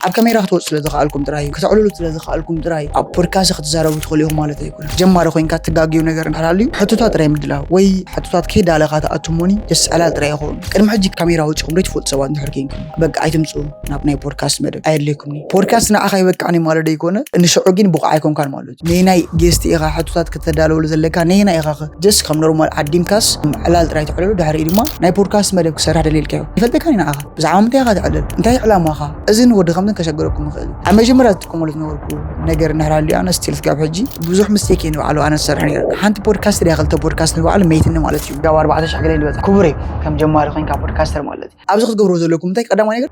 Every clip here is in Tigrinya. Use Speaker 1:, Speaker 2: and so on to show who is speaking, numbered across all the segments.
Speaker 1: ኣብ ካሜራ ክትወጽ ስለ ዝኽኣልኩም ጥራይ ክትዕልሉ ስለ ዝኽኣልኩም ጥራይ ኣብ ፖድካስት ክትዛረቡ ትኽእሉ ኢኹም ማለት ኣይኮነን። ጀማሪ ኮይንካ ትጋግዩ ነገር እንተሃልዩ ሕቶታት ጥራይ ምድላው ወይ ሕቶታት ከይዳለኻ ተኣትሞኒ ደስ ዕላል ጥራይ ይኹን። ቅድሚ ሕጂ ካሜራ ውጭኹም ዶ ትፈልጡ ሰባት እንድሕር ኮይንኩም በቃ ኣይትምፁ ናብ ናይ ፖድካስት መደብ ኣየድልየኩምኒ። ፖድካስት ንዓኻ ይበቃዕኒ ማለት ዶ ይኮነ እንሽዑ ግን ብቑዕ ኣይኮንካን ማለት እዩ። ነናይ ጌስቲ ኢኻ ሕቶታት ከተዳለወሉ ዘለካ ነና ኢኻ ጀስ ከም ኖርማል ዓዲምካስ ዕላል ጥራይ ትዕልሉ ድሕሪ ድማ ናይ ፖድካስት መደብ ክሰርሕ ደልየልካዮ ይፈልጠካኒ ንዓኻ ብዛዕባ ምንታይ ኢኻ ትዕልል እንታይ ዕላማኻ እዚ ንወዲ ከምትን ከሸገረኩም ንኽእል ኣብ መጀመርያ ትጥቀመሉ ዝነበርኩ ነገር እንሕራልዩ ኣነ ስቲል ክሳብ ሕጂ ብዙሕ ምስቴክ እየ ንባዕሉ ኣነ ዝሰርሕ ነይረ ሓንቲ ፖድካስት ድያ ክልተ ፖድካስት ንባዕሉ ሜይትኒ ማለት እዩ ጋብ 4,000 ገለ ይበፅሕ ክቡር እዩ ከም ጀማሪ ኮይንካ ፖድካስተር ማለት እዩ ኣብዚ ክትገብሮ ዘለኩም እንታይ ቀዳማይ ነገር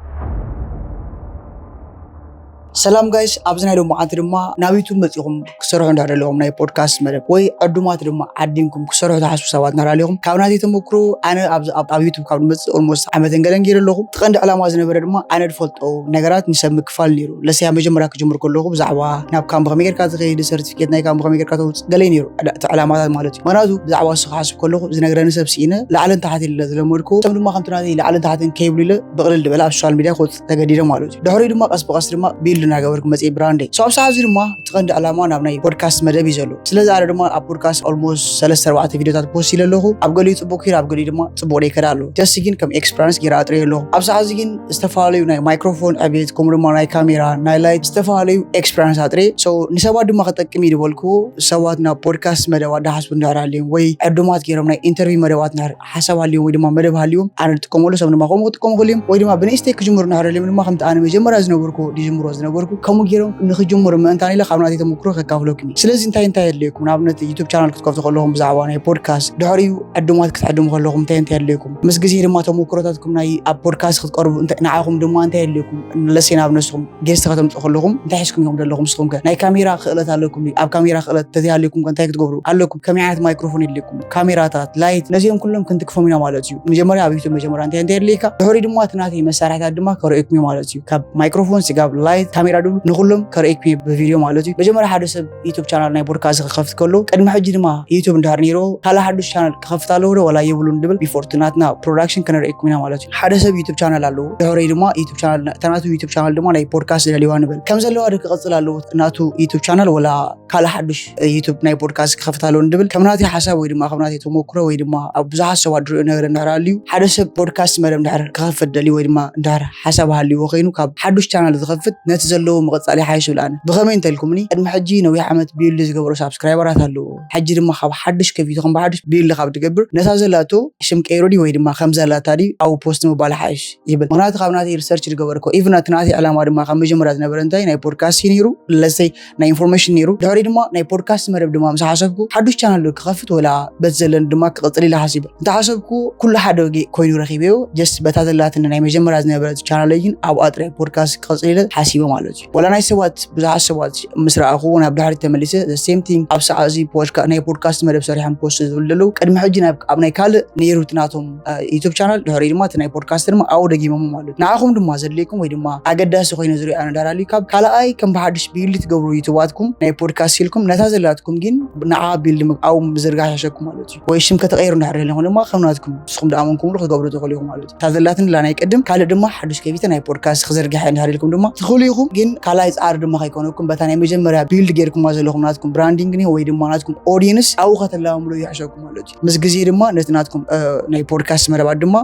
Speaker 1: ሰላም ጋይስ ኣብዚ ናይ ሎሚ መዓልቲ ድማ ናብ ዩቱብ መፂኹም ክሰርሑ እንዳደለኹም ናይ ፖድካስት መደብ ወይ ዕዱማት ድማ ዓዲምኩም ክሰርሑ ዝሓስቡ ሰባት እንዳደለኹም ካብ ናተይ ተመክሮ ኣነ ኣብ ዩቱብ ካብ ንመፅእ ኦልሞስት ዓመትን ገለን ገይረ ኣለኹ ትቐንዲ ዕላማ ዝነበረ ድማ ኣነ ድፈልጦ ነገራት ንሰብ ምክፋል ነይሩ ለስያ መጀመርያ ክጅምር ከለኹ ብዛዕባ ናብ ካምፕ ከመይ ጌርካ ዝኸይድ ሰርቲፊኬት ናይ ካምፕ ከመይ ጌርካ ተውፅእ ገለይ ነይሩ እቲ ዕላማታት ማለት እዩ ምክንያቱ ብዛዕባ እሱ ክሓስብ ከለኹ ዝነግረኒ ሰብ ስኢነ ላዕልን ታሕትን ኢለ ዝለመድኩ ሰብ ድማ ከምቲ ናተይ ላዕልን ታሕትን ከይብሉ ኢለ ብቕልል ድበለ ኣብ ሶሻል ሚድያ ክወፅእ ተገዲደ ማለት እዩ ድሕሪኡ ድማ ቀስ ብቀስ ድማ ቢልድ እናገበርኩ መፅእ ብራንዴ ኣብ ሰዓት እዚ ድማ ትቐንዲ ዕላማ ናብ ናይ ፖድካስት መደብ እዩ ዘሎ ስለዚ ኣነ ድማ ኣብ ፖድካስት ኦልሞስት 3-4 ቪድዮታት ፖስት ኢለ ኣለኹ ኣብ ገሊኡ ፅቡቅ ከይዱ ኣብ ገሊኡ ድማ ፅቡቅ ደይከዳ ኣሎ ደስ ግን ከም ኤክስፐሪንስ ጌራ ኣጥርየ ኣለኹ ኣብ ሰዓት እዚ ግን ዝተፈላለዩ ናይ ማይክሮፎን ዕብየት ከምኡ ድማ ናይ ካሜራ ናይ ላይት ዝተፈላለዩ ኤክስፐሪንስ ኣጥርየ ንሰባት ድማ ክጠቅም እዩ ድበልኩ ሰባት ናብ ፖድካስት መደብ እንዳሓስቡ እንድሕር ሃልዮም ወይ ዕዱማት ገይሮም ናይ ኢንተርቪው መደባት እንድሕር ሓሳብ ሃልዮም ወይ ድማ መደብ ሃልዮም ኣነ ዝጥቀመሉ ሰብ ድማ ከምኡ ክጥቀሙ ክእልዮም ወይ ድማ ብንእሽተይ ክጅምሩ እንድሕር ሃልዮም ድማ ከምቲ ኣነ መጀመርያ ዝነበርኩ ዲጅምሮ ዝነበርኩ ከምኡ ገይሮም ንክጅምሩ ምእንታን ኢለ ካብ ናተይ ተመክሮ ከካፍለኩም ስለዚ እንታይ የድልየኩም ንኣብነት ዩቱብ ቻናል ክትከፍቱ ከለኹም ብዛዕባ ናይ ፖድካስት ድሕሪኡ ዕዱማት ክትዕድሙ ከለኹም እንታይ የድልየኩም ምስ ግዜ ድማ ተመክሮታትኩም ናይ ኣብ ፖድካስት ክትቀርቡ ንዓኹም ድማ እንታይ የድልየኩም ለሴና ኣብ ነስኹም ጌስት ከተምፅኡ ከለኹም እንታይ ሒዝኩም ኢኹም ዘለኹም ንስኹም ከ ናይ ካሜራ ክእለት ኣለኩም ኣብ ካሜራ ክእለት ተዘይሃልየኩም እንታይ ክትገብሩ ኣለኩም ከመይ ዓይነት ማይክሮፎን የድልየኩም ካሜራታት ላይት ነዚኦም ኩሎም ክንትክፎም ኢና ማለት እዩ መጀመርያ ኣብ ዩቱብ መጀመርያ እንታይ የድልየካ ድሕሪኡ ድማ እቲ ናተይ መሳርሕታት ድማ ከርእየኩም እዩ ማለት እዩ ካብ ማይክሮፎን ስጋብ ላይት ካሜራ ድሉ ንኩሎም ከርእየኩም በቪዲዮ ማለት እዩ መጀመርያ ሓደ ሰብ ዩቱብ ቻናል ናይ ፖድካስት ክኸፍት ከሎ ቅድሚ ሕጂ ድማ ዩቱብ እንድሕር ነይሩ ካልእ ሓዱሽ ቻናል ክኸፍት ኣለዎ ዶ ወላ የብሉን ድብል ቢፎር ናትና ፕሮዳክሽን ከነርእየኩም ኢና ማለት እዩ ሓደ ሰብ ዩቱብ ቻናል ኣለዎ ድሕሪኡ ድማ ዩቱብ ቻናል ናቱ ዩቱብ ቻናል ድማ ናይ ፖድካስት ደልይዋ ንብል ከም ዘለዋ ዶ ክቕፅል ኣለዎ ናቱ ዩቱብ ቻናል ወላ ካልእ ሓዱሽ ዩቱብ ናይ ፖድካስት ክኸፍት ኣለዎ ንብል ከም ናተይ ሓሳብ ወይ ድማ ከም ናተይ ተመክሮ ወይ ድማ ኣብ ብዙሓት ሰባት ድሪኦ ነገር እንድሕር ሃልዩ ሓደ ሰብ ፖድካስት መደብ እንድሕር ክኸፍት ደልዩ ወይ ድማ እንድሕር ሓሳብ ሃልይዎ ኮይኑ ካብ ሓዱሽ ቻናል ዝኸፍት ነቲ ዘለዎ ምቕፃል ሓይሽ ብላነ ብኸመይ እንተልኩምኒ ቅድሚ ሕጂ ነዊሕ ዓመት ቢልድ ዝገበሩ ሳብስክራይበራት ኣለዎ ሕጂ ድማ ካብ ሓዱሽ ከፊቱ ከም ብሓዱሽ ቢልድ ካብ ትገብር ነታ ዘላቶ ሽም ቀይሮ ዲ ወይ ድማ ከም ዘላታ ዲ ኣብ ፖስት ምባል ሓይሽ ይብል ምክንያቱ ካብ ናተይ ሪሰርች ዝገበርኮ ኢቭን እቲ ናተይ ዕላማ ድማ ካብ መጀመርያ ዝነበረ እንታይ ናይ ፖድካስት ነይሩ ለሰይ ናይ ኢንፎርሜሽን ነይሩ ድሕሪ ድማ ናይ ፖድካስት መደብ ድማ ምስ ሓሰብኩ ሓዱሽ ቻናል ክኸፍት ወላ በት ዘለን ድማ ክቕፅል ኢለ ሓሲበ እንተሓሰብኩ ኩሉ ሓደ ኮይኑ ረኺበዮ ጀስት በታ ዘላትን ናይ መጀመርያ ዝነበረ ቻናለይ ግን ኣብ ኣጥርያ ፖድካስት ክቕፅል ኢለ ሓሲበ ማለት እዩ ወላ ናይ ሰባት ብዙሓት ሰባት ምስ ረኣኹ ናብ ድሕሪ ተመሊሰ ዘ ሴም ቲንግ ኣብ ሰዓት እዚ ናይ ፖድካስት መደብ ሰሪሖም ፖስት ዝብል ዘለዉ ቅድሚ ሕጂ ኣብ ናይ ካልእ ነይሩ ናቶም ዩቱብ ቻናል ድሕሪ ድማ እቲ ናይ ፖድካስት ድማ ኣብኡ ደጊሞም ማለት ንዓኹም ድማ ዘድልየኩም ወይ ድማ ኣገዳሲ ኮይኑ ዝሪኦ ኣነ ዳራልዩ ካብ ካልኣይ ከም ብሓዱሽ ቢልድ ትገብሩ ዩቱባትኩም ናይ ፖድካስት ኢልኩም ነታ ዘላትኩም ግን ንዓ ቢልድ ኣብኡ ምዝርጋሕ ይሸኩም ማለት እዩ ወይ ሽም ከተቀይሩ እንድሕር ኢልኩም ድማ ከም ናትኩም ንስኹም ድኣመንኩምሉ ክትገብሩ ትኽእሉ ኢኹም ማለት እዩ እታ ዘላትን ላ ናይ ቅድም ካልእ ድማ ሓዱሽ ከፊተ ናይ ፖድካስት ክዝርጋሕ እንድሕር ኢልኩም ድማ ትኽእሉ ኢኹም ግን ካልኣይ ፃዕሪ ድማ ከይኮነኩም በታ ናይ መጀመርያ ቢልድ ጌርኩም ዘለኹም ናትኩም ብራንዲንግ ወይ ድማ ናትኩም ኦዲየንስ ኣብኡ ከተላምሉ ይሕሸኩም ማለት እዩ ምስ ግዜ ድማ ነቲ ናትኩም ናይ ፖድካስት መደባት ድማ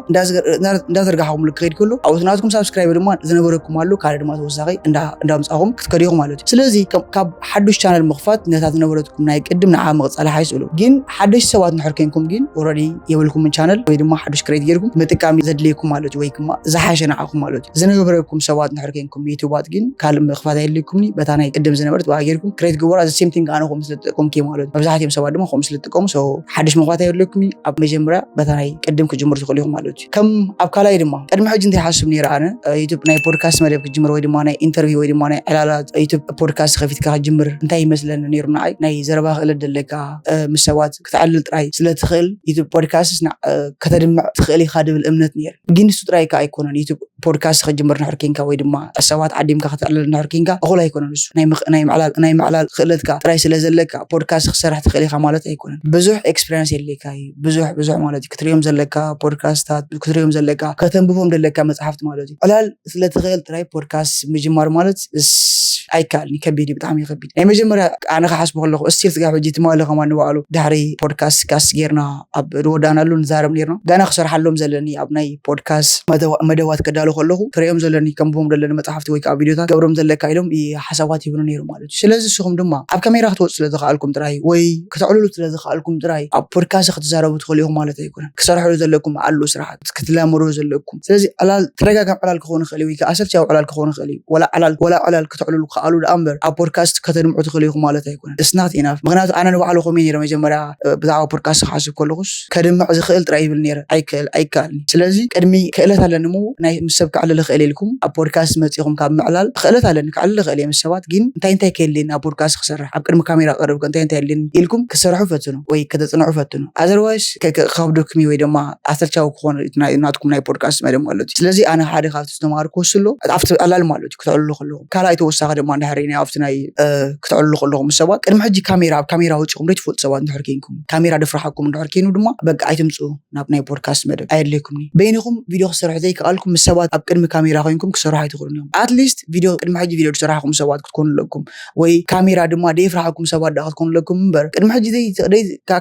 Speaker 1: እንዳዘርጋሕኩም ክኸይድ ከሎ ኣብኡ ናትኩም ሳብስክራይበር ድማ ዝነበረኩም ኣሎ ካልእ ድማ ተወሳኺ እንዳምፃኹም ክትከዲኹም ማለት እዩ ስለዚ ካብ ሓዱሽ ቻናል ምኽፋት ነታ ዝነበረትኩም ናይ ቅድም ንዓ ምቕፃል ሓይስእሉ ግን ሓዱሽ ሰባት ንድሕር ኮይንኩም ግን ኦልሬዲ የብልኩም ቻናል ወይ ድማ ሓዱሽ ክሬት ጌርኩም ምጥቃሚ ዘድልየኩም ማለት እዩ ወይ ድማ ዝሓሸ ንዓኹም ማለት እዩ ዝነበረኩም ሰባት ንድሕር ኮይንኩም ዩቱባት ግን ካልእ ምኽፋት ኣይድልየኩምኒ በታ ናይ ቅድም ዝነበረት ባህ ጌርኩም ክሬት ግበራ ዘ ሴም ቲንግ ኣነ ከምኡ ስለትጠቀሙ ማለት እዩ መብዛሕትኦም ሰባት ድማ ከምኡ ስለትጥቀሙ ሓዱሽ ምኽፋት ኣይድልየኩምኒ ኣብ መጀመርያ በታ ናይ ቅድም ክጅምሩ ትኽእሉ ኢኹም ማለት እዩ ከም ኣብ ካልኣይ ድማ ቅድሚ ሕጂ እንታይ ሓስብ ነይረ ኣነ ዩቱብ ናይ ፖድካስት መደብ ክጅምር ወይ ድማ ናይ ኢንተርቪው ወይ ድማ ናይ ዕላላት ዩቱብ ፖድካስት ከፊትካ ክጅምር እንታይ ይመስለኒ ነይሩ ንዓይ ናይ ዘረባ ክእለት ደለካ ምስ ሰባት ክትዕልል ጥራይ ስለትኽእል ዩቱብ ፖድካስት ከተድምዕ ትኽእል ኢኻ ድብል እምነት ነይሩ ግን ንሱ ጥራይ ካ ኣይኮነን ዩቱብ بودكاست خجمر نحركينكا ويدما السوات عديمكا خطأ نحركينكا أقول هيكون نسو ناي معلال خلتكا ترايس لزلكا بودكاست خسر حتى خليها مالت هيكون بزح إكسبيرينس اللي كاي بزح مالتي كتريوم زلكا بودكاستات كتريوم زلكا كتنبهم دلكا مصحفت مالتي على ثلاث تراي بودكاست مجمار مالت أيكالني كبيري بتعمل يخبي يعني مجمرة أنا خاص بقول له استيل تجاه جيت ما له كمان وقالوا دهري بودكاست كاس جيرنا أب رودانا لون زارم ليرنا دانا خسر حلهم زلني أبناي بودكاست مدوات كدالو خلوه تريهم زلني كم بهم دلنا متحفت ويك أبيدو تا قبرهم زلك كايلهم حسابات يبنون يرو مالو سلازم سخم دما أب كاميرا خطوط سلذخالكم تراي وي كتعللوا سلذخالكم تراي أب بودكاست خدزارو بتخليهم مالت يكون كسر حلو زلكم علو سرعة كتلامرو زلكم سلازم على ترجع كم على الكخون خلي ويك أسف شو على الكخون خلي ولا على كتعللوا قالوا الأمر بودكاست كتر معتقليهم مالته يكون إسنات إناف مغنات أنا نوعلو خميني رمي جمرة بدعوا بودكاست حاسب كلغش كرم معز خيل ترأي بالنير أيكالني سلازي كرمي خيلت على نمو ناي مسبك على الخيل لكم بودكاست متيهم كاب معلال خيلت على نك على الخيل مسوات جين انتي كيلين بودكاست خسر أبكر كاميرا قرب انتي لين إلكم كسرحوا فتنو وي كده تصنعوا فتنو otherwise كخابدكمي ويدا ما أثرتشوا كون ناتكم ناي بودكاست مدام قالتي سلازي أنا حادي خافت تسمعوا كوسلو عفت على المالوتي كتقولوا خلوهم كلا يتوسع غير ما نهريني عفتناي كتعللوا خلوهم السوات كرم حجي كاميرا وجهكم ريت فوت سوات نحركينكم كاميرا دفرحكم نحركينو دما بقى ايتمصو نابناي بودكاست مدام ايدلكمني بينكم فيديو خسرح زي قالكم السوات ابقدم كاميرا خوينكم كسرح يتخرنيهم اتليست فيديو كرم حجي فيديو تسرحكم سوات تكون لكم وي كاميرا دما ديفرحكم سوات تكون لكم بر كرم حجي زي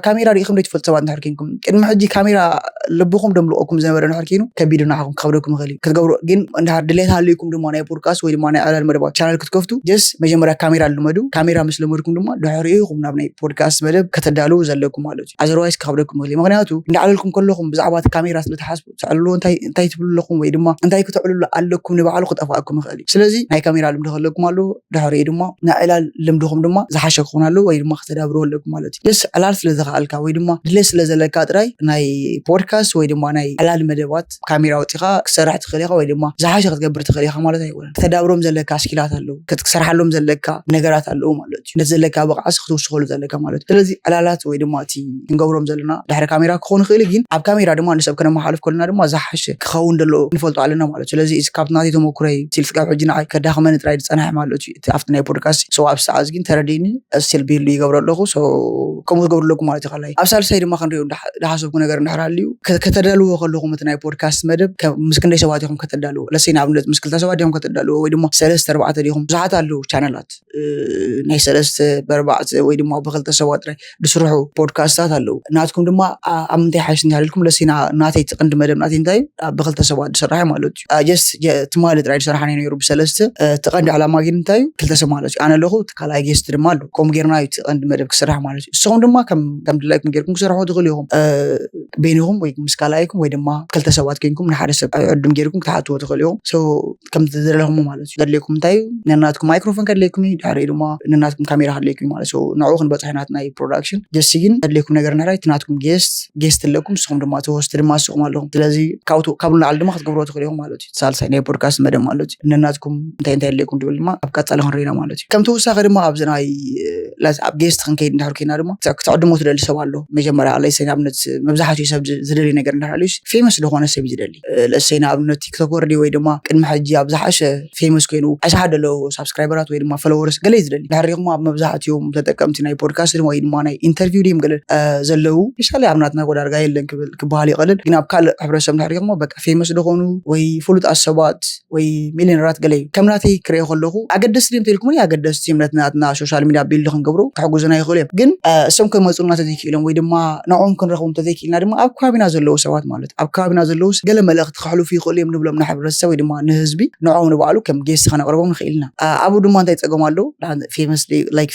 Speaker 1: كاميرا ريخم ريت فوت سوات نحركينكم كرم حجي كاميرا لبكم دملؤكم زي ما نحركينو كبيدو نحكم خبركم غلي كتقبروا جن اندهار دليت هاليكم دما ناي بودكاست وي دما ناي على المدبات channel كتكفتو جس مجمرة كاميرا لمدو كاميرا مثل مدكم دما دحريكم نابناي بودكاست مدب كتدالو زلكم مالوتي ازروايس خبركم غلي مغنياتو ندعللكم كلكم بزعبات كاميرا سلتحاسبوا تعللوا انتي تبلوا لكم وي دما انتي كتعللوا علكم نبعلو قطفاكم غلي سلازي ناي كاميرا لمدخلكم مالو دحري دما نايلا لمدهم دما زحاشك خونالو وي دما كتدابروا لكم مالوتي جس علال سلازخالكا وي دما دلس لزلكا تراي ناي بودكاست وي دما ناي علال مدبات كاميرا وتيخا كسرح تخليها وي دما زحاشك تقبر تخليها مالتي يقول تدابروم زلكا اشكيلات اللو كتكسرحلهم زلكا نغرات اللو مالتي نزلكا بقعس خصوص زلكا مالتي ስለዚህ علالات ወይ ድማ እቲ ንገብሮም ዘለና ድሕሪ ካሜራ ክኾን ይኽእል ግን ኣብ ካሜራ ድማ ንሰብ ከነመሓልፍ ከለና ድማ ዝሓሸ ክኸውን ደሎ ንፈልጦ ኣለና ማለት እዩ ስለዚ እስካብናቲ ተሞክሮይ ሲልፍ ጋር ሕጂ ንዓይ ከዳኽመን ጥራይ ዝፀናሕ ማለት እዩ እቲ ኣብቲ ናይ ፖድካስት ሰው ኣብ ሰዓት ግን ተረዲኒ እስቲል ቢሉ ይገብሮ ኣለኹ ከምኡ ዝገብሩ ኣለኩም ማለት እዩ ካልኣይ ኣብ ሳልሳይ ድማ ክንሪኦ ዳሓሰብኩ ነገር እንድሕራልዩ ከተዳልዎ ከለኹም እቲ ናይ ፖድካስት መደብ ምስ ክንደይ ሰባት ኢኹም ከተዳልዎ ለሰይ ንኣብነት ምስ ክልተ ሰባት ኢኹም ከተዳልዎ ወይ ድማ 3-4 ኢኹም ብዙሓት ኣለዉ ቻነላት ናይ 3-4 ወይ ድማ ብክልተ ሰባት ድስርሑ ፖድካስታት ኣለዉ ናትኩም ድማ ኣብ ምንታይ ሓይሽ እንሃልልኩም ለሲና ናተይ ትቕንዲ መደብ ናተይ እንታይ ብክልተ ሰባት ድስራሕ ማለት እዩ ጀስት ትማሊ ጥራይ ድስራሕኒ ነይሩ ብሰለስተ ትቐንዲ ዕላማ ግን እንታይ ክልተ ሰብ ማለት እዩ ኣነ ኣለኹ ካልኣይ ጌስት ድማ ኣሎ ከምኡ ጌርና እዩ ትቐንዲ መደብ ክስራሕ ማለት እዩ ንስኹም ድማ ከም ድላይኩም ጌርኩም ክሰርሑ ትኽእሉ ኢኹም በይንኹም ወይ ምስ ካልኣይኩም ወይ ድማ ክልተ ሰባት ኮይንኩም ንሓደ ሰብ ዕድም ጌርኩም ክትሓትዎ ትኽእሉ ኢኹም ከም ዝደለኹም ማለት እዩ ዘድልየኩም እንታይ እዩ ነናትኩም ማይክሮፎን ከድልየኩም እዩ ድሕሪ ድማ ነናትኩም ካሜራ ከድልየኩም ማለት እዩ ንዕኡ ክንበፅሕ ናይ ፕሮዳክሽን ጀስት ግን ኣድልየኩም ነገር ንሕራይ ትናትኩም ጌስት ኣለኩም ንስኹም ድማ ተወስቲ ድማ ንስኹም ኣለኹም ስለዚ ካብሉ ንዓሊ ድማ ክትገብሮ ትኽእሉ ኢኹም ማለት እዩ ሳልሳይ ናይ ፖድካስት መደብ ማለት እዩ ነናትኩም እንታይ ኣድልየኩም ድብል ድማ ኣብ ቀፃሊ ክንሪኢና ማለት እዩ ከም ተወሳኺ ድማ ኣብዚ ናይ ኣብ ጌስት ክንከይድ እንድሕር ኮይና ድማ ክትዕድሞ ትደሊ ሰብ ኣሎ መጀመርያ ለሰይ ንኣብነት መብዛሕትኡ ሰብ ዝደሊ ነገር እንድሕር ፌመስ ዝኾነ ሰብ ዝደሊ ለሰይ ንኣብነት ቲክቶከር ወይ ድማ ቅድሚ ሕጂ ኣብ ዝሓሸ ፌመስ ኮይኑ ኣይሰሓደ ኣለዎ ሳብስክራይበራት ወይ ድማ ፎሎወርስ ገለ ዝደሊ ድሕሪኹም ኣብ መብዛሕትኦም ተጠቀምቲ ናይ ፖድካስት ወይ ድማ ናይ ኢንተርቪው ዲም ገለ ዘለው ይሻለ ኣብናትና ጎዳርጋ የለን ክበሃል ይቀልል ግን ኣብ ካልእ ሕብረተሰብ ድሕሪኹም በቃ ፌመስ ዝኾኑ ወይ ፍሉጣት ሰባት ወይ ሚሊዮነራት ገለ ከም ናተይ ክሪኦ ከለኹ ኣገደስቲ ድም ተልኩም ኣገደስቲ እምነትናትና ሶሻል ሚድያ ቢልድ ክንገብሮ ክሕጉዝና ይኽእሉ እዮም ግን እሶም ከመፁና ተዘይክኢሎም ወይ ድማ ንዖም ክንረኽቦም ተዘይክኢልና ድማ ኣብ ከባቢና ዘለው ሰባት ማለት ኣብ ከባቢና ዘለው ገለ መልእኽቲ ክሕልፉ ይኽእሉ እዮም ንብሎም ንሕብረተሰብ ወይ ድማ ንህዝቢ ንዖም ንባዕሉ ከም ጌስት ከነቕርቦም ንኽእል ኢና ኣብኡ ድማ እንታይ ፀገም ኣሎ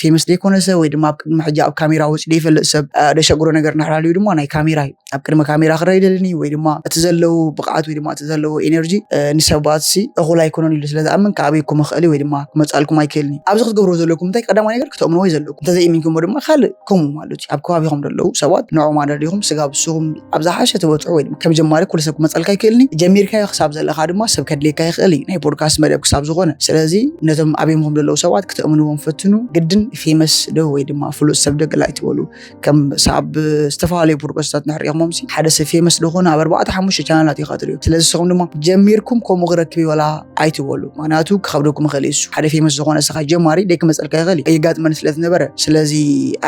Speaker 1: ፌመስ ዘይኮነ ሰብ ወይ ድማ ኣብ ቅድሚ ሕጂ ኣብ ካሜራ ውፅእ ዘይፈልጥ ሰብ ደሸግሮ ነገር ንሕራልዩ ድማ ናይ ካሜራ እዩ ኣብ ቅድሚ ካሜራ ክረአ ይደልኒ ወይ ድማ እቲ ዘለው ብቕዓት ወይ ድማ እቲ ዘለው ኤነርጂ ንሰባት እኹል ኣይኮነን ኢሉ ስለዝኣምን ከኣበይኩም ይኽእል ወይ ድማ ክመፃልኩም ኣይክእልኒ ኣብዚ ክትገብሮ ዘለኩም እንታይ ቀዳማይ ነገር ክተእምንዎ ዘለኩም እንተዘይእሚንኩሞ ድማ ካልእ ከምኡ ማለት እዩ ኣብ ከባቢኹም ዘለው ሰባት ንዖም ኣደልይኹም ስጋ ብስኹም ኣብ ዝሓሸ ተበፅሑ ወይ ድማ ከም ጀማሪ ኩሉ ሰብ ክመፀልካ ይክእልኒ ጀሚርካዮ ክሳብ ዘለካ ድማ ሰብ ከድልየካ ይኽእል እዩ ናይ ፖድካስት መደብ ክሳብ ዝኾነ ስለዚ ነቶም ኣብምኹም ዘለው ሰባት ክትእምንዎም ፈትኑ ግድን ፌመስ ዶ ወይ ድማ ፍሉጥ ሰብ ደገ ላይ ትበሉ ከም ሳብ ዝተፈላለዩ ፖድካስታት ንሕሪኹም سي حدا فيمس لخونا اب 4-5 ቻናላት ይኸጥልዩ ስለዚ ሰኹም ድማ ጀሚርኩም ከምኡ ክረክብ ይወላ ኣይትበሉ ማናቱ ክኸብደኩም ኸሊሱ ሓደ ፌመስ ዝኾነ ሰኻ ጀማሪ ደክ መጸልካ ይኸሊ የጋጥመን ስለት ነበረ ስለዚ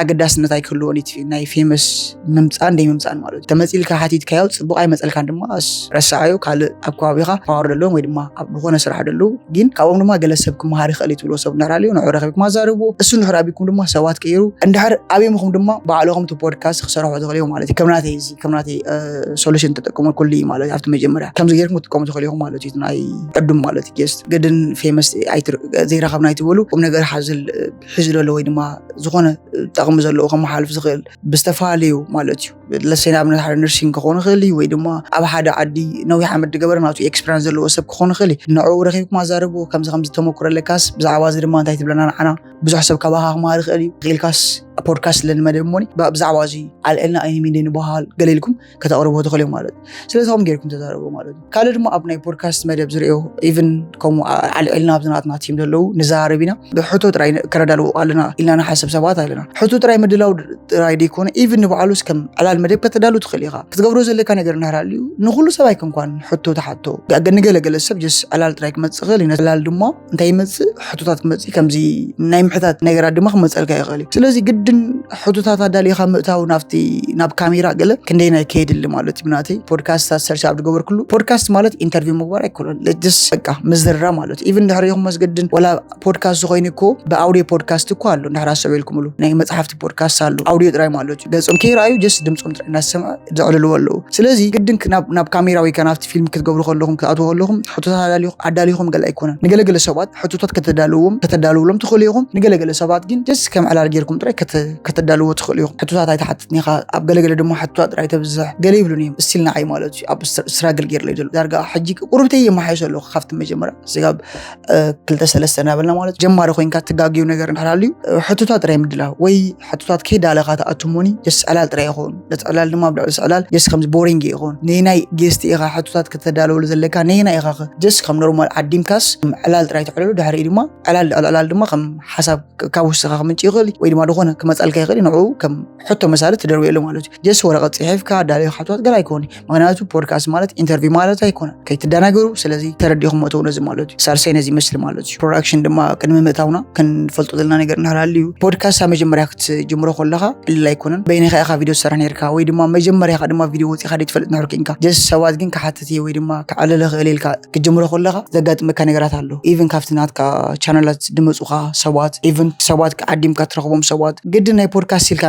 Speaker 1: ኣገዳስነት ኣይክህልዎን እቲ ናይ ፌመስ ምምጻን ደይ ምምጻን ማለት ተመጺልካ ሓቲትካዮ ጽቡቕ ኣይመጸልካን ድማ ረሳዓዮ ካልእ ኣብ ከባቢኻ ፓወር ደሎን ወይ ድማ ኣብ ዝኾነ ስራሕ ደሎ ግን ካብኦም ድማ ገለሰብ ክመሃር ይኸእል ትብሎ ሰብ ነራልዩ ንዑ ረኺብኩም ኣዛርቦ እሱ ንሕራቢኩም ድማ ሰባት ቀይሩ እንድሕር ኣብየምኩም ድማ ባዕልኹም ቲ ፖድካስት ክሰርሑ ትኽእሉ ማለት ከምናተይ እዚ ከምናተይ ሶሉሽን ተጠቅሙ ኩሉ ማለት ኣብቲ መጀመርያ ከምዚ ጌርኩም ትጥቀሙ ትኽእሉ ማለት እዩ ናይ ዕዱም ማለት ጌስት ገድን ፌመስ ኣይትር ዘይራኸብና ይትብሉ ቁም ነገር ሓዝል ሒዙ ደሎ ወይ ድማ ዝኾነ ጠቕሚ ዘለዎ ከመሓልፍ ዝኽእል ብዝተፈላለዩ ማለት እዩ ለሰይና ኣብነት ሓደ ነርሲንግ ክኾን ይኽእል ወይ ድማ ኣብ ሓደ ዓዲ ነዊሕ ዓመት ገበረ ናቱ ኤክስፒሪየንስ ዘለዎ ሰብ ክኾን ይኽእል ንዑ ረኺብኩም ኣዛርቦ ከምዚ ተመክሮ ለካስ ብዛዕባ እዚ ድማ እንታይ ትብለና ንዓና ብዙሕ ሰብ ካባኻ ክመሃር ይኽእል እዩ ኺልካስ ፖድካስት ለንመደብ ሞኒ ብዛዕባ እዚ ኣልዕልና ኣይኒሚን ንበሃል ገለልኩም ከተቕርቦ ትኽእሉ ማለት ስለዚ ከም ጌርኩም ተዛረቦ ማለት ካልእ ድማ ኣብ ናይ ፖድካስት መደብ ዝርዮ ኢቭን ከምኡ ኣልዕልና ብዝናትና ቲም ዘለዉ ንዛረብ ኢና ብሕቶ ጥራይ ከረዳልዎ ኣለና ኢልና ንሓስብ ሰባት ኣለና ሕቶ ጥራይ ምድላው ጥራይ ደይኮነ ኢቭን ንባዕሉስ ከም ዕላል መደብ ከተዳሉ ትኽእል ኢኻ ክትገብሮ ዘለካ ነገር ንህራልዩ ንኹሉ ሰብ ኣይኮንኳን ሕቶ ተሓቶ ንገለገለ ሰብ ጀስ ዕላል ጥራይ ክመጽእ ይኽእል እዩ ዕላል ድማ እንታይ ይመጽእ ሕቶታት ክመጽእ ከምዚ ናይ ምሕታት ነገራት ድማ ክመጸልካ ይኽእል እዩ ስለዚ ግድን ሕቶታት ኣዳሊኻ ምእታው ናብ ካሜራ ገለ ክንደይ ናይ ከይድሊ ማለት ብናተይ ፖድካስታት ሰርች ኣብ ዝገበር ኩሉ ፖድካስት ማለት ኢንተርቪው ምግባር ኣይኮነን ለድስ በቃ ምዝራ ማለት ኢቭን ድሕሪኹም መስገድን ወላ ፖድካስት ዝኾይኑ እኮ ብኣውዲዮ ፖድካስት እኮ ኣሎ እንድሕር ኣሰበልኩም ሉ ናይ መጽሓፍቲ ፖድካስት ኣሎ ኣውዲዮ ጥራይ ማለት እዩ ገጾም ከይረኣዩ ጀስ ድምፆም ጥራይ እናሰምዐ ዘዕልልዎ ኣለዉ ስለዚ ግድን ናብ ካሜራ ወይ ናብቲ ፊልም ክትገብሩ ከለኹም ክትኣትዉ ከለኹም ሕቶታት ኣዳሊኹም ገለ ኣይኮነን ንገለገለ ሰባት ሕቶታት ከተዳልውሎም ትኽእሉ ኢኹም ንገለገለ ሰባት ግን ጀስ ከም ዕላል ጌርኩም ጥራይ ከተዳልዎ ትኽእሉ ኢኹም ሕቶታት ኣይተሓትትኒኻ ኣብ ገለገለ ድማ ሕቶታት ጥራይ ተብዝሕ ገለ ይብሉን እዮም እስቲል ንዓይ ማለት እዩ ኣብ ስራግል ጌርለይ ዘሎ ዳርጋ ሕጂ ቁርብተይ የመሓየሽ ኣለኹ ካብቲ መጀመርያ ስጋብ 2-3 ናበልና ማለት ጀማሪ ኮይንካ ትጋግዩ ነገር እንድሕራልዩ ሕቶታት ጥራይ ምድላው ወይ ሕቶታት ከይዳለኻ ተኣትሞኒ ጀስ ዕላል ጥራይ ይኹን ዕላል ድማ ብልዕሊ ዕላል ጀስ ከምዚ ቦሪንግ ይኹን ነናይ ጌስት ኢኻ ሕቶታት ከተዳለወሉ ዘለካ ነናይ ኢኻ ጀስ ከም ኖርማል ዓዲምካስ ዕላል ጥራይ ትዕልሉ ድሕሪ ድማ ዕላል ድማ ከም ሓሳብ ካብ ውስጥኻ ክምንጭ ይኽእል ወይ ድማ ዝኾነ ክመጻልካ ይኽእል ንዑ ከም ሕቶ መሳለ ትደርብየሉ ማለት እዩ ጀስ ወረቐት ጽሒፍካ ዳልዮ ሕቶታት ገለ ኣይኮነ ምክንያቱ ፖድካስት ማለት ኢንተርቪው ማለት ኣይኮነ ከይትደናገሩ ስለዚ ተረዲኹም መተው ነዚ ማለት እዩ ሳልሳይ ነዚ መስሊ ማለት እዩ ፕሮዳክሽን ድማ ቅድሚ ምእታውና ክንፈልጦ ዘለና ነገር እንህላልዩ ፖድካስት መጀመርያ ክትጅምሮ ከለኻ ዕልል ኣይኮነን በይንኻ ኢኻ ቪድዮ ትሰርሕ ነርካ ወይ ድማ መጀመርያ ኢኻ ድማ ቪድዮ ወፂኻ ደይትፈልጥ ነሕሩ ኮንካ ጀስ ሰባት ግን ክሓትት ወይ ድማ ክዕልል ክእል ኢልካ ክትጅምሮ ከለኻ ዘጋጥመካ ነገራት ኣሎ ኢቭን ካብቲ ናትካ ቻናላት ድመፁኻ ሰባት ኢቭን ሰባት ዓዲምካ ትረኽቦም ሰባት ግድን ናይ ፖድካስት ኢልካ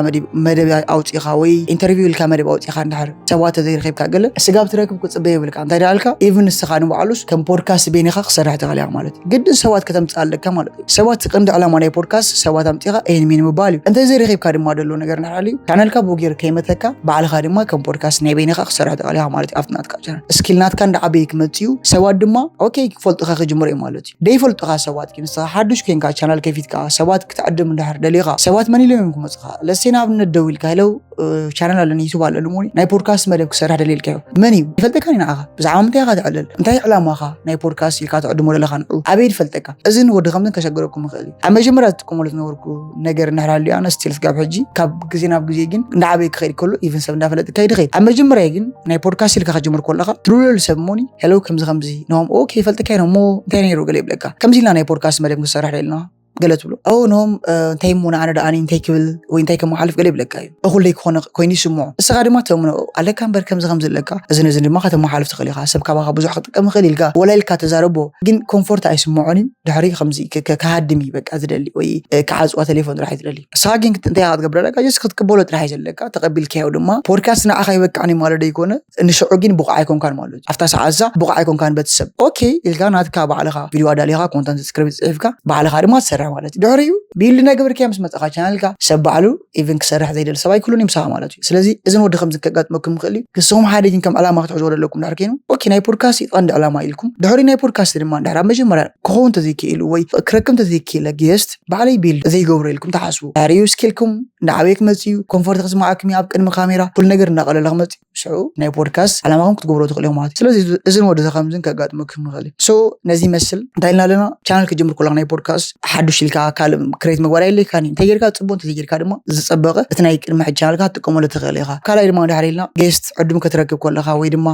Speaker 1: መደብ ኣውፂኻ ወይ ኢንተርቪው ኢልካ መደብ ኣውፂኻ እንድሕር ሰባት ዘይረኺብካ ገለ ስጋብ ትረክብ ክጽበይ ይብልካ እንታይ ዳልካ ኢቭን ንስኻ ንባዕሉስ ከም ፖድካስት በይንኻ ክሰርሕ ትኽእል ኢኻ ማለት እዩ ግድን ሰባት ከተምፅእ ኣለካ ማለት እዩ ሰባት ቀንዲ ዕላማ ናይ ፖድካስት ሰባት ኣምፂኻ ኤንሚን ምባል እዩ እንታይ ዘይረኺብካ ድማ ደሎ ነገር እንድሕራልዩ ቻነልካ ብጌር ከይመተካ ባዕልኻ ድማ ከም ፖድካስት ናይ በይንኻ ክሰርሕ ትኽእል ኢኻ ማለት እዩ ኣብቲ ናትካ ቻነል ስኪል ናትካ እንዳዓበየ ክመፅኡ ሰባት ድማ ኦኬ ክፈልጡኻ ክጅምሩ እዩ ማለት እዩ ደይፈልጡኻ ሰባት ግን ንስኻ ሓዱሽ ኮንካ ቻነል ከፊትካ ሰባት ክትዕድም እንድሕር ደሊኻ ሰባት መን ኢሎም ክመፅኻ ለሴና ኣብነት ደው ኢልካ ኢለው ቻነል ኣለኒ ዩቱብ ኣለኒ ሞኒ ናይ ፖድካስት መደብ ክሰርሕ ደሊልካ እዩ መን እዩ ይፈልጠካኒ ንዓኻ ብዛዕባ ምንታይ ኢኻ ትዕልል እንታይ ዕላማኻ ናይ ፖድካስት ኢልካ ትዕድሞ ዘለኻ ንዑ ኣበይ ይፈልጠካ እዚ ንወዲ ከምዝን ከሸገረኩም ይኽእል እዩ ኣብ መጀመርያ ዝጥቀመሉ ዝነበርኩ ነገር እንድሕራልዩ ኣነ ስቲል ስጋብ ሕጂ ካብ ግዜ ናብ ግዜ ግን እንዳዓበይ ክኸይድ ከሎ ኢቭን ሰብ እንዳፈለጥ ከይድ ኸይድ ኣብ መጀመርያ ግን ናይ ፖድካስት ኢልካ ክጅምር ከለኻ ትሩለሉ ሰብ ሞኒ ሄሎ ከምዚ ኖም ኦኬ ይፈልጠካ ሞ እንታይ ነይሩ ገለ ይብለካ ከምዚ ኢልና ናይ ፖድካስት መደብ ክሰርሕ ደልና ገለት ብሎ ኖም እንታይ ሙና ኣነ ደኣኒ እንታይ ክብል ወይ እንታይ ከመሓልፍ ገለ ይብለካ እዩ እኹለይ ክኾነ ኮይኑ ይስምዖ እስኻ ድማ ተምኖ ኣለካ እምበር ከምዚ ዘለካ እዝን ድማ ከተመሓልፍ ትኽእል ኢኻ ሰብ ካባኻ ብዙሕ ክጥቀም ይኽእል ኢልካ ወላ ኢልካ ተዛረቦ ግን ኮምፎርት ኣይስምዖን ድሕሪ ከምዚ ከሃድም በቃ ዝደሊ ወይ ክዓፅዋ ቴሌፎን ጥራሕ ዝደሊ እስኻ ግን እንታይ ኢኻ ትገብር ኣለካ ጀስ ክትቅበሎ ጥራሕ ዘለካ ተቐቢልካዮ ድማ ፖድካስት ንዓኻ ይበቃዕኒ ማለት ደይኮነ ንሽዑ ግን ብቑዕ ኣይኮንካን ማለት እዩ ኣብታ ሰዓዛ ብቑዕ ኣይኮንካን በትሰብ ኦኬ ኢልካ ናትካ ባዕልኻ ቪድዮ ኣዳሊኻ ኮንተንት ስክሪፕት ጽሒፍካ ባዕልኻ ድማ ትሰርሕ ማለት እዩ ድሕሪኡ ቢል ነገር ከ ምስ መጻኻ ቻናልካ ሰብ ባዕሉ ኢቭን ክሰርሕ ዘይደል ሰብ ኣይኩሉን ይምሳኻ ማለት እዩ ስለዚ እዝን ወዲ ከምዝ ከጋጥመኩም ይኽእል እዩ ክስኹም ሓደ ግን ከም ዕላማ ክትሕዝዎ ዘለኩም ድሕር ኮይኑ ኦኬ ናይ ፖድካስት ይቐንዲ ዕላማ ኢልኩም ድሕሪ ናይ ፖድካስት ድማ ድሕር ኣብ መጀመርያ ክኸውን ተዘይክኢሉ ወይ ክረክም ተዘይክኢለ ጌስት ባዕለይ ቢል ዘይገብሮ ኢልኩም ተሓስቡ ድሕሪኡ ስኪልኩም ንዓበይ ክመፅእ እዩ ኮምፎርት ክስማዓኩም ኣብ ቅድሚ ካሜራ ኩሉ ነገር እናቐለለ ክመፅእ ሽዑ ናይ ፖድካስት ዕላማኩም ክትገብሮ ትኽእሉ ኢኹም ማለት እዩ ስለዚ እዝን ወዲ ከምዝን ከጋጥመኩም ይኽእል እዩ ሶ ነዚ መስል እንታይ ኢልና ኣለና ቻናል ክጅምር ከለኻ ናይ ፖድካስት ሓዱሽ ኢልካ ክሬት መግባር የለ ካኒ ተይርካ ጽቡን ተይርካ ድማ ዝጸበቀ እትናይ ቅድመ ሕጃልካ ተቀመለ ተኸለኻ ካላይ ድማ ዳሕሪልና ጌስት ዕድም ከተረክብ ኮለኻ ወይ ድማ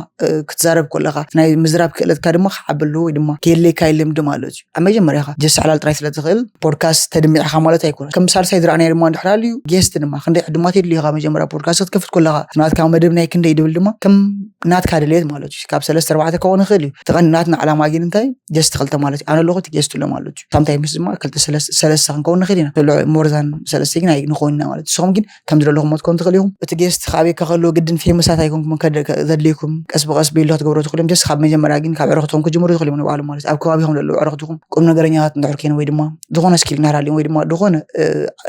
Speaker 1: ክትዛረብ ኮለኻ ናይ ምዝራብ ክእለትካ ድማ ሓብሉ ወይ ድማ ከየለካ ይልምድ ማለት እዩ ኣብ መጀመርያኻ ጀስ ዓላል ጥራይ ስለ ትኽእል ፖድካስት ተድሚዕኻ ማለት ኣይኮነን ከም ሳልሳይ ዝረኣናይ ድማ እንድሕራልዩ ጌስት ድማ ክንደይ ዕድማት የድልዩኻ መጀመርያ ፖድካስት ክትከፍት ኮለኻ ናትካ መደብ ናይ ክንደይ ድብል ድማ ከም ናትካ ድሌት ማለት እዩ ካብ 3-4 ክኸውን ይኽእል እዩ ተቐኒ ናትና ዓላማ ግን እንታይ ጀስት ክልተ ማለት እዩ ኣነ ለኹት ጌስት ሎ ማለት እዩ ሳምታይምስ ድማ ክልተ ሰለስተ ክንከውን ንኽእል ኢና ሞርዛን ሰለስተ ግን ንኾንና ማለት እዩ ንስኹም ግን ከም ዝደለኹም ትኮኑ ትኽእል ኢኹም እቲ ጌስት ካበይካ ከሎ ግድን ፌመሳት ኣይኮንኩም ዘድልይኩም ቀስ ብቀስ ቤሎ ክትገብሮ ትኽእሉ ኢኹም ጀስት ካብ መጀመርያ ግን ካብ ዕረኽትኩም ክጅምሩ ትኽእሉ ኢኹም ንባዕሉ ማለት ኣብ ከባቢኹም ዘለዉ ዕረኽትኩም ቁም ነገረኛታት እንድሕር ኮይኖም ወይ ድማ ዝኾነ ስኪል እንዳሃልዮም ወይ ድማ ዝኾነ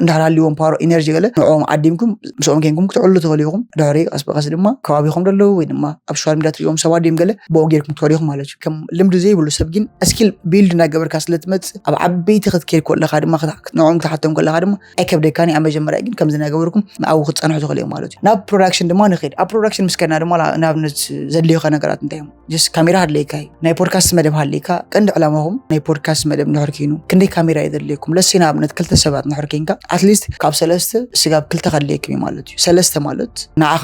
Speaker 1: እንዳሃልዎም ፓወር ኢነርጂ ገለ ንዕኦም ዓዲምኩም ምስኦም ኮይንኩም ክትዕሉ ትኽእሉ ኢኹም ድሕሪ ቀስ ብቀስ ድማ ከባቢኹም ዘለዉ ወይ ድማ ኣብ ሶሻል ሚድያ ትሪኦም ሰባት ድዮም ገለ ብኡ ጌርኩም ትኸዱ ኢኹም ማለት እዩ ከም ልምዲ ዘይብሉ ሰብ ግን ስኪል ቢልድ እናገበርካ ስለትመፅእ ኣብ ዓበይቲ ክትከይድ ከለኻ ድማ ንዕኦም ክትሓቶም ከለኻ ድማ ኣይከብደካኒ ኣብ መጀመርያ ግን ከም ዝናገበርኩም ኣብኡ ክትፀንሑ ትኽእሉ ኢኹም ማለት እዩ ናብ ፕሮዳክሽን ድማ ንኸይድ ኣብ ፕሮዳክሽን ምስከድና ድማ ንኣብነት ዘድልዩኻ ነገራት እንታይ እዮም ጀስት ካሜራ ሃድለይካ ናይ ፖድካስት መደብ ሃድለይካ ቀንዲ ዕላማኹም ናይ ፖድካስት መደብ ንድሕር ኮይኑ ክንደይ ካሜራ የድልየኩም ለሲ ንኣብነት 2 ሰባት ንድሕር ኮይንካ ኣትሊስት ካብ 3 ስጋብ 2 ከድልየኩም እዩ ማለት እዩ 3 ማለት ንዓኻ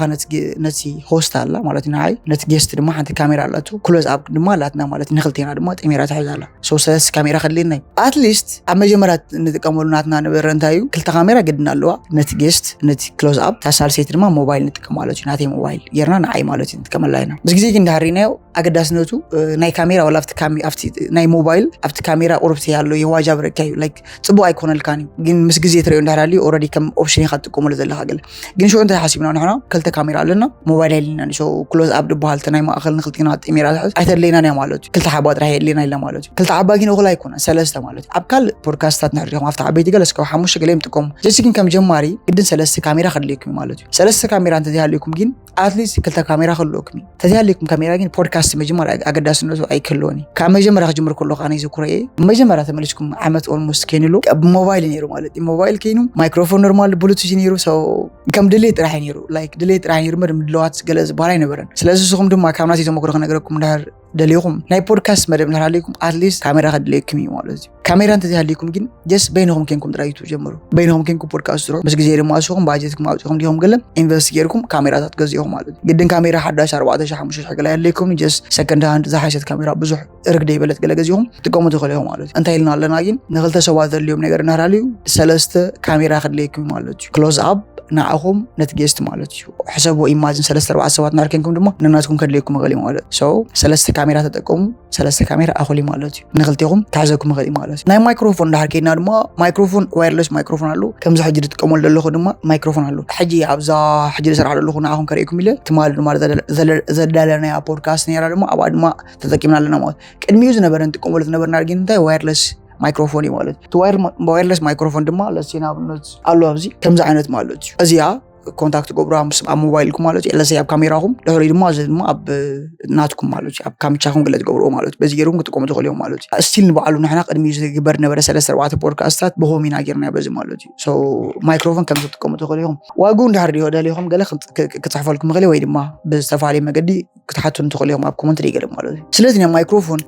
Speaker 1: ነቲ ሆስት ኣላ ማለት ንዓይ ነቲ ጌስት ድማ ሓንቲ ካሜራ ኣላቱ ክሎዝ ኣፕ ድማ ኣላትና ማለት ንኽልቴና ድማ ጤሜራ ትሕዝ ኣላ 3 ካሜራ ከድልየና እዩ ኣትሊስት ኣብ መጀመርያ ንጥቀመሉ ናትና ነበረ እንታይ እዩ 2 ካሜራ ግድን ኣለዋ ነቲ ጌስት ነቲ ክሎዝ ኣፕ ታሳልሰይቲ ድማ ሞባይል ንጥቀም ማለት እዩ ናተይ ሞባይል ጌርና ንዓይ ማለት እዩ ንጥቀመላ ኢና ምስ ግዜ ግን እንዳሃሪናዮ ኣገዳስነቱ ናይ ካሜራ ወላ ኣብቲ ናይ ሞባይል ኣብቲ ካሜራ ቁርብቲ ያለው የዋጃ ብረካ እዩ ላይክ ጽቡቕ ኣይኮነልካን ግን ምስ ግዜ ትሪኦ እንዳሃራልዩ ኦልሬዲ ከም ኦፕሽን ኢኻ ትጥቀመሉ ዘለኻ ገለ ግን ሽዑ እንታይ ሓሲብና ንሕና 2 ካሜራ ኣለና ሞባይል የለና ሶ ክሎዝ ኣፕ ድበሃል ናይ ማእኸል ንኽልቲና ጤሜራ ትሕዝ ኣይተድለይና ና ማለት እዩ 2 ሓባ ጥራይ የለና ኢልና ማለት እዩ 2 ሓባ ግን እኹል ኣይኮነን 3 ማለት እዩ ኣብ ካልእ ፖድካስታት ንሕሪኹም ኣብቲ ዓበይቲ ገለ እስካብ 5 ገለ ይምጥቀሙ ጀስት ግን ከም ጀማሪ ግድን 3 ካሜራ ከድልየኩም ማለት እዩ 3 ካሜራ እንተዝሃልየኩም ግን ኣትሊስት 2 ካሜራ ከልኦኩም ተዝሃልየኩም ካሜራ ግን ፖድካስት መጀመርያ ኣገዳስነቱ ኣይክልዎን ካብ መጀመርያ ክጅምር ከለኹ ኣነ ዝኩረየ መጀመርያ ተመልስኩም ዓመት ኦልሞስት ከይንሉ ሞባይል ነይሩ ማለት እዩ ሞባይል ከይኑ ማይክሮፎን ኖርማል ብሉቱዝ ነይሩ ሶ ከም ድሌ ጥራሕ ነይሩ ላይክ ድሌ ጥራሕ ነይሩ ምድለዋት ገለ ዝበሃል ኣይነበረን ስለዚ ንስኹም ድማ ካብ ናተይ ተመክሮ ክነግረኩም እንዳር ደልይኹም ናይ ፖድካስት መደብ ንሃልይኩም ኣትሊስት ካሜራ ከድልየኩም እዩ ማለት እዩ ካሜራ እንተዝሃልየኩም ግን ጀስት በይንኹም ኮይንኩም ጥራይቱ ጀምሩ በይንኹም ኮይንኩም ፖድካስት ስሩ ምስ ግዜ ድማ ኣስኹም ባጀትኩም ኣውፅኹም ዲኹም ገለ ኢንቨስት ጌርኩም ካሜራታት ገዚእኹም ማለት እዩ ግድን ካሜራ ሓዳሽ 4,000-5,000 ገለ ያለይኩም ጀስት ሰከንድ ሃንድ ዝሓሸት ካሜራ ብዙሕ እርግደ ይበለት ገለ ገዚእኹም ትጥቀሙ ትኽእሉ ኢኹም ማለት እዩ እንታይ ኢልና ኣለና ግን ንኽልተ ሰባት ዘድልዮም ነገር ንሃልዩ 3 ካሜራ ከድልየኩም ማለት እዩ ክሎዝ ኣፕ ንዓኹም ነቲ ጌስት ማለት እዩ ሕሰቦ ኢማጂን 3-4 ሰባት ናርከንኩም ድማ ንናትኩም ከድልየኩም ይኽእል ማለት እዩ ሶ 3 ካሜራ ተጠቀሙ 3 ካሜራ ኣኹሊ ማለት እዩ ንኽልቲኹም ታሕዘኩም ይኽእል ማለት እዩ ናይ ማይክሮፎን እንዳሃር ከይድና ድማ ማይክሮፎን ዋየርለስ ማይክሮፎን ኣሎ ከምዚ ሕጂ ትጥቀመሉ ዘለኹ ድማ ማይክሮፎን ኣሎ ሕጂ ኣብዛ ሕጂ ዝሰርሕ ዘለኹ ንዓኹም ከርእየኩም ኢለ ትማል ድማ ዘዳለናያ ፖድካስት ነይራ ድማ ኣብኣ ድማ ተጠቂምና ኣለና ማለት ቅድሚኡ ዝነበረ እንጥቀመሉ ዝነበርና ግን እንታይ ዋየርለስ ማይክሮፎን ማለት እቲ ዋየርለስ ማይክሮፎን ድማ ለሲና ብነት ኣሎ ኣብዚ ከምዚ ዓይነት ማለት እዩ እዚኣ ኮንታክት ገብሩ ኣብ ሞባይልኩም ማለት እዩ ለሰይ ኣብ ካሜራኹም ድሕሪ ድማ እዚ ድማ ኣብ ናትኩም ማለት እዩ ኣብ ካሜራኹም ገለ ትገብርዎ ማለት እዩ በዚ ጌርኩም ክትጥቀሙ ትኽእሉ ኢኹም ማለት እዩ ስቲል ንባዕሉ ንሕና ቅድሚ ዝግበር ነበረ 3-4 ፖድካስታት ብሆሚና ጌርና በዚ ማለት እዩ ሶ ማይክሮፎን ከም ትጥቀሙ ትኽእሉ ኢኹም ዋግኡ እንድሕር ደልይኹም ገለ ክፅሕፈልኩም ይኽእል ወይ ድማ ብዝተፈላለየ መገዲ ክትሓቱን ትኽእሉ ኢኹም ኣብ ኮመንት ገለ ማለት እዩ ስለዚ ናይ ማይክሮፎን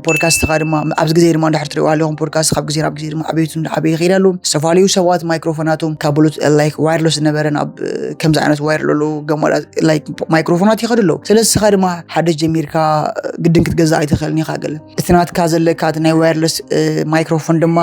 Speaker 1: ፖድካስት ካ ድማ ኣብዚ ግዜ ድማ እንድሕር ትሪእዎ ኣለኹም ፖድካስት ካብ ግዜ ናብ ግዜ ድማ ዓበይቱ ዓበይ ይኸይድ ኣሎ ዝተፈላለዩ ሰባት ማይክሮፎናቶም ካብ ብሉት ላይክ ዋየርለስ ነበረ ናብ ከምዚ ዓይነት ዋየር ለሎ ገመዳት ላይክ ማይክሮፎናት ይኸድሎ ስለዚ ስኻ ድማ ሓደሽ ጀሚርካ ግድን ክትገዛእ ኣይትኽእልኒ ኢኻ ገለ እቲ ናትካ ዘለካ ናይ ዋየርለስ ማይክሮፎን ድማ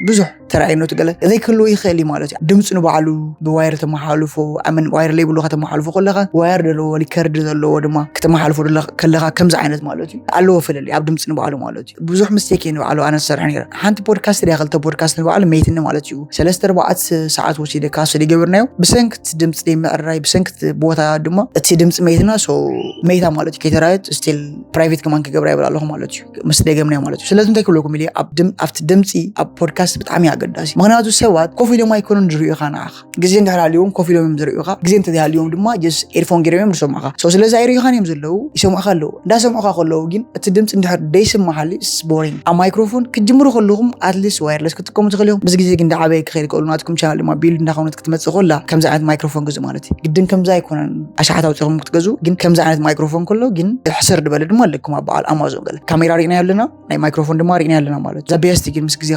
Speaker 1: ብዙሕ ተራእይነቱ ገለ ዘይክህልዎ ይኽእል እዩ ማለት እዩ ድምፂ ንባዕሉ ብዋየር ተመሓላልፎ ኣመን ዋየር ለይብሉ ከተመሓላልፎ ከለኻ ዋየር ዘለዎ ሪከርድ ዘለዎ ድማ ከተመሓላልፎ ከለኻ ከምዚ ዓይነት ማለት እዩ ኣለዎ ፍልል ኣብ ድምፂ ንባዕሉ ማለት እዩ ብዙሕ ምስቴክ እዩ ንባዕሉ ኣነ ዝሰርሕ ነይረ ሓንቲ ፖድካስት ያ 2 ፖድካስት ንባዕሉ ሜይትን ማለት እዩ 3-4 ሰዓት ወሲደ ካስዲ ገበርናዮ ብሰንክት ድምፂ ምዕራይ ብሰንክት ቦታ ድማ እቲ ድምፂ ሜይትና ሶ ሜይታ ማለት እዩ ከይተራየት ስቲል ፕራይቬት ከማን ክገብራ ይብል ኣለኹ ማለት እዩ ምስ ደገምናዮ ማለት እዩ ስለዚ እንታይ ክብለኩም ኢለ ኣብቲ ድምፂ ኣብ ፖድካስት ብጣዕሚ ኣገዳሲ ምክንያቱ ሰባት ኮፍ ኢሎም ኣይኮኑን ዝርእዩኻ ንዓኻ ግዜ እንድሕራልዮም ኮፍ ኢሎም ዝርእዩኻ ግዜ እንተዝሃልዮም ድማ ጀስ ኤርፎን ገይሮም ዝሰምዑኻ ሶ ስለዚ ኣይርእዩኻን እዮም ዘለዉ ይሰምዑኻ ኣለዉ እንዳሰምዑኻ ከለዉ ግን እቲ ድምፂ እንድሕር ደይስማሓሊ ቦሪንግ ኣብ ማይክሮፎን ክጅምሩ ከለኹም ኣትሊስት ዋየርለስ ክትጥቀሙ ትኽእሉ ኢኹም ብዚ ግዜ ግን እንዳዓበየ ክኸይድ ከሉ ናትኩም ቻናል ድማ ቢልድ እንዳኾነት ክትመፅእ ከላ ከምዚ ዓይነት ማይክሮፎን ገዙ ማለት እዩ ግድን ከምዚ ኣይኮነን ኣሽሓት ኣውፅኹም ክትገዙ ግን ከምዚ ዓይነት ማይክሮፎን ከሎ ግን ሕስር ድበለ ድማ ኣለኩም ኣብ በዓል ኣማዞን ገለ ካሜራ ሪእና ኣለና ናይ ማይክሮፎን ድማ ሪእና ኣለና ማለት እዩ ዘቤስቲ ግን ምስ ግዜ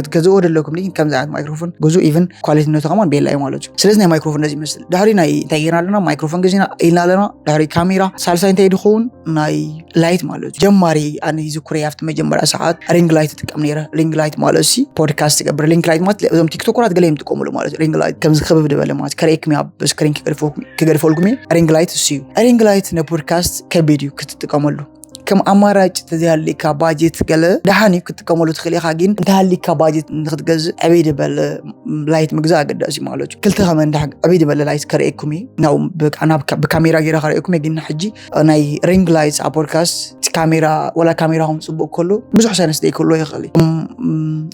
Speaker 1: ክትገዝኡ ደለኩም لكن كم زعت مايكروفون جزء إيفن كواليتي نوتها كمان بيلا يمالوج سلزنا مايكروفون لازم مثل دهري ناي تغيير لنا مايكروفون جزينا إلنا لنا دهري كاميرا سالسين تيدخون ناي لايت مالوج جماري أنا يزو كريافت ما جمبر ساعات رينج لايت تكمنيره رينج لايت مالوسي بودكاست تكبر رينج لايت مات لازم تيك توك رات قليم تكملوا مالوج رينج لايت كم زخبب دبل مات كريك مي بس كرين كغرفولكمي رينج لايت سيو رينج لايت نبودكاست كفيديو كتتكملوا كم أمارات تزهلي كباجت قال دهاني كنت كملوا تخلي خاجين دهالي كباجت نخد عبيد بال لايت مجزاء قداسي مالوج كلتها من ده عبيد بال لايت كريكمي ناو أنا بكاميرا غير كريكمي جينا حجي أنا رينج لايت أبوركاست كاميرا ولا كاميرا هم سبوا كله بس حسنا استي كله يخلي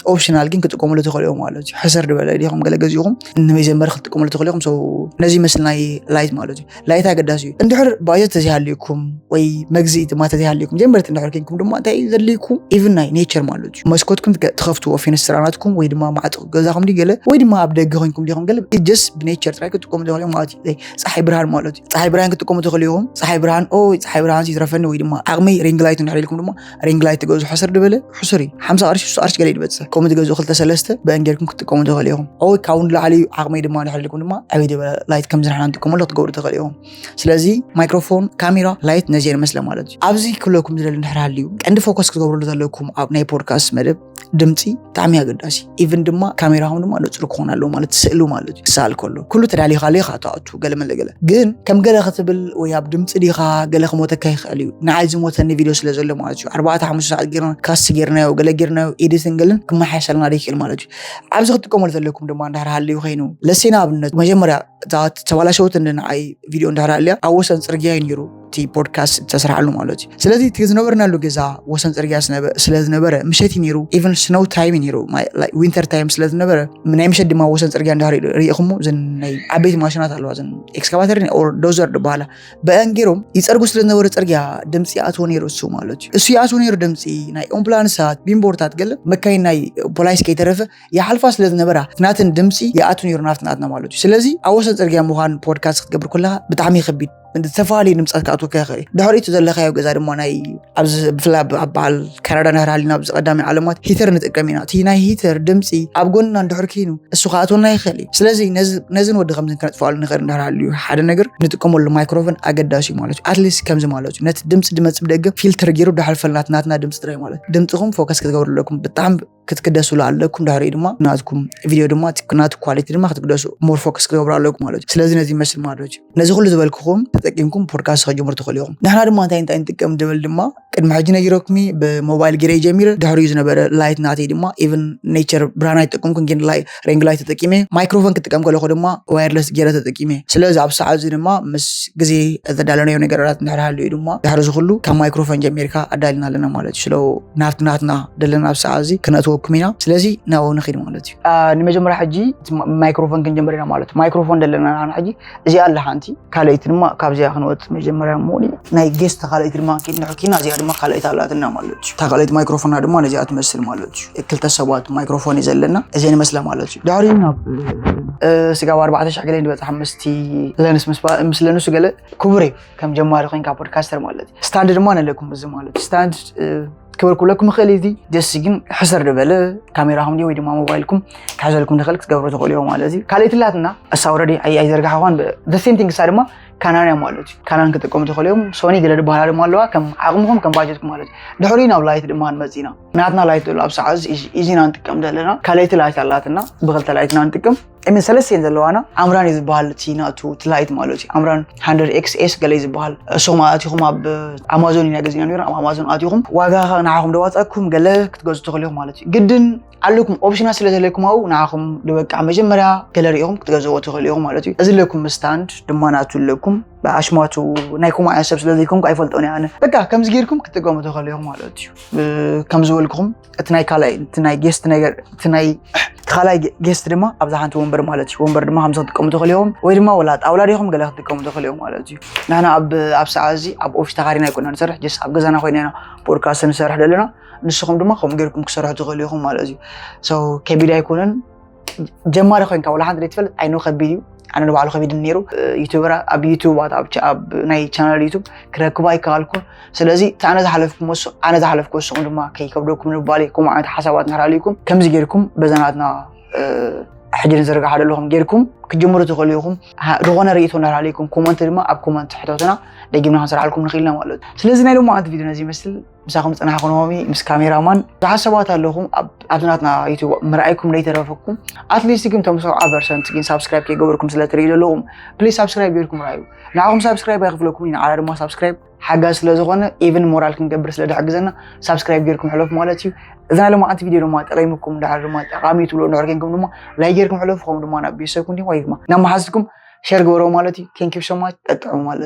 Speaker 1: أوبشنال جين كنت كملوا تخليهم مالوج حسر دبل ديهم قال جزيهم إنه ميزان كنت كملوا تخليهم سو نزي مثلنا لايت مالوج لايت قداسي اندحر باجت تزهليكم وي مجزي ما تزهلي جنبرت نحركينكم دما تاي زليكم ايفن ناي نيتشر مالوج مسكوتكم تخفتوا في نستراناتكم وي دما معط غزاكم دي قال وي دما ابدغونكم ديهم قال جس بنيتشر تراكم تقوم دغليهم مالتي صحي برهان مالوج صحي برهان كتقوم دغليهم صحي برهان او صحي برهان يترفن وي دما اغمي رينج لايت نحريلكم دما رينج لايت تغزو حسر دبل حسري 50 قرش قرش قال يدبص كوم تغزو خلت سلسته بانجيركم كتقوم دغليهم او كاون لعلي اغمي دما نحريلكم دما ابي دبل لايت كم زرحنا انتكم لو تغور دغليهم سلازي مايكروفون كاميرا لايت نزير مثل مالوج ابزي كلكم زل نحراليو عند فوكس كتغبروا لكم اب ناي بودكاست مدب دمتي تعمي قداسي ايفن دما كاميراهم دما نصر كونالو مالت سئلو مالوج سال كله ترالي خالي خاطاتو قال من لقله جن كم قال ختبل وياب دمت ديخا قال خموتك يخاليو نعايز موتني فيديو سلازل مالوج 4 5 ساعات غيرنا كاس غيرنا وقال غيرنا ايديتنجلن كما حيصلنا ديك المالوج عاوز اختكم لكم دما نحراليو خينو لسينا بنت مجمريا ذات تبالاشوت ان اي فيديو نحراليا اوسن صرغيا ينيرو تي بودكاست تسرعلو مالوج سلازي تيزنبرنا لو جزا وسن صرغيا سلازنبره مشيت ينيرو ايفن سنو تايم ينيرو لايك وينتر تايم سلازنبره من اي مشد ما وسن صرغيا انداري ريخمو زن اي عبيت ماشينات አለው زن ኤክስካቫተር ኦር ዶዘር በኋላ በእንግሮም ይጸርጉ ስለነበረ ጽርጊያ ድምጽ ያቶን ይሩሱ ማለች እሱ ያቶን ይሩ ድምጽ ናይ ኦምፕላንሳት ቢምቦርታት ገለ መካይናይ ፖላይስ ከይተረፈ ያልፋ ስለነበረ ናትን ድምጽ ያቶን ይሩ ናፍናት ነው ማለች ስለዚህ አወሰን ጽርጊያ መሆን ፖድካስት ክትገብር ኩላ በጣም ይخبي እንደ ተፋሊ ንምጻት ካቱ ከኸሪ ዳሪቱ ዘለኻዩ ገዛ ደሞ ናይ አብዝ ፍላብ አባል ካናዳ ነህራልና አብዝ ቀዳሚ ዓለማት ሂተር ንጥቀሚና ቲናይ ሂተር ድምጺ አብ ጎንና እንደሕርኪኑ እሱ ካቶና ይኸሊ ስለዚህ ነዝን ወደ ከምዝን ከጥፋሉ ንኸር እንደራልዩ ሓደ ነገር ንጥቀመሉ ማይክሮፎን አገዳሲ ማለት አትሊስት ከምዝ ማለት ነት ድምጽ ድመጽ በደገ ፊልተር ገይሩ ዳልፈልናት ናትና ድምጽ ድራይ ማለት ድምጽኩም ፎከስ ክትገብሩለኩም በጣም ክትከደሱ ላለኩም ዳሪ ድማ ናትኩም ቪዲዮ ድማ ትክናት ኳሊቲ ድማ ክትከደሱ ሞር ፎከስ ክትገብሩለኩም ማለት ስለዚህ ነዚህ መስል ማለት ነዚህ ሁሉ ዝበልኩኩም ተጠቂምኩም ፖድካስት ከጀምሩ ተኸሊኩም ናህና ድማ እንታይ እንጥቀም ደብል ድማ ቅድመ ሕጂ ነጊሮክሚ በሞባይል ግሬ ጀሚር ዳሪ ዝነበረ ላይት ናቲ ድማ ኢቭን ኔቸር ብራና ይጠቀምኩን ግን ላይ ሪንግ ላይት ተጠቂሜ ማይክሮፎን ክትጠቀም ከለኹ ድማ ዋየርለስ ጌራ ተጠቂሜ ስለዚህ ኣብ ሰዓት ድማ ምስ ግዜ ተዳለነው ነገራት ንሕራሉ ድማ ዳሪ ዝሁሉ ካብ ማይክሮፎን ጀሚርካ አዳልና ለና ማለት ስለ ናትና ደለና ኣብ ሰዓት እዚ ክነቶ ኩሚና ስለዚህ ነው ንኺድ ማለት እዩ ንመጀመሪያ ሕጂ ማይክሮፎን ክንጀምርና ማለት ማይክሮፎን ደለና ሕጂ እዚ አለ ሓንቲ ካለይት ድማ ካብዚያ ክንወጥ መጀመሪያ ሞኒ ናይ ጌስት ካለይት ድማ ክንሕኪና እዚያ ድማ ካለይት አላትና ማለት እዩ ታካለይት ማይክሮፎንና ድማ ነዚያ ትመስል ማለት እዩ ክልተ ሰባት ማይክሮፎን ይዘለና እዚን መስላ ማለት እዩ ዳሪና ስጋው 14 ገለ እንበጽ 5 ለንስ ምስለንሱ ገለ ኩብሬ ከም ጀማሪ ኮይንካ ፖድካስተር ማለት ስታንድ ድማ ነለኩም እዚ ማለት ስታንድ كبركم لكم خليدي جسجين حسر دبله كاميرا هم دي ويدما موبايلكم كحزلكم دخلك تقبروا تقوليهم على كاليت لاتنا الصورة أي زرقة هوان the same thing صار ما كانان مالوج كانان كتقوم تقوليهم سوني قلنا بحال مالوا كم عقمهم كم باجتكم مالوج دحورينا ولايت دمان مزينا ناتنا لايت لابس عز يجينا نتكم دلنا كاليت لايت لاتنا بغلت لايتنا نتكم من سلسين دلوانا عمران يزبال تينا تو تلايت مالوج عمران 100XS قال يزبال سوما أتيهم بأمازون ينجزين يورا أمازون أتيهم واجا نعهم دواتكم قال كتجوز تقوليهم مالوج جدا عليكم أوبشن أسئلة لكم أو نعهم دوك عم جمرة كلاريهم كتجوزوا تقوليهم مالوج أزلكم ستاند دماناتو لكم باشماتو نايكم على سبس لذيكم كيفلتوني أنا بقى كم زجيركم كتجوزوا تقوليهم مالوج كم زولكم تناي كلاي تناي جيست تناي خلاي جيست دما أبزحان ومبر مالتي ومبر دما هم صدقكم تخليهم ويدما ولاد أولادهم قال صدقكم تخليهم مالتي نحن أب سعازي أب أوفش تغارينا يكون نسرح جس أب جزانا خوينا بودكاست نسرح دلنا نسخهم دما خم غيركم كسرح تخليهم مالتي so كبيرة يكونن جمار خوين كولا حد ريتفل أينو خد فيديو أنا نبغى خبيد النيرو يوتيوبر أب يوتيوب أب ناي channel يوتيوب كركباي كالكم سلازي أنا زحلفكم وس أنا زحلفكم وس عندما كي كبركم نباليكم عند حسابات نهراليكم كم زجيركم بزناتنا حجر نزرق على لهم جيركم كجمرة تقوليهم رغنا ريتون نهراليكم كومنت ما أب كومنت حدوتنا لقينا نصر عليكم نخيلنا مالود سلازي نايلو ما عند فيديو نزي مثل مساكم أنا هكونومي مس كاميرا مان حسابات لهم أبناتنا يوتيوب مرأيكم ليت رافقكم أتليست كم تمسوا عبرسن تجين سبسكرايب كي جبركم سلاتري لهم بليز سبسكرايب بيركم رأيو نعم سبسكرايب يغفلكم على ما سبسكرايب حاجة سلازغنا even مورالكم جبر سلاد حجزنا سبسكرايب بيركم حلو في مالتيو إذا لو ما عند فيديو ما تقيمكم ده على ما تقامي تقولوا نورجنكم لما لا يجيركم حلو في قوم لما نبي سكون دي وايد ما نعم حاسكم شير جورو مالتي thank you so much أتعو مالتي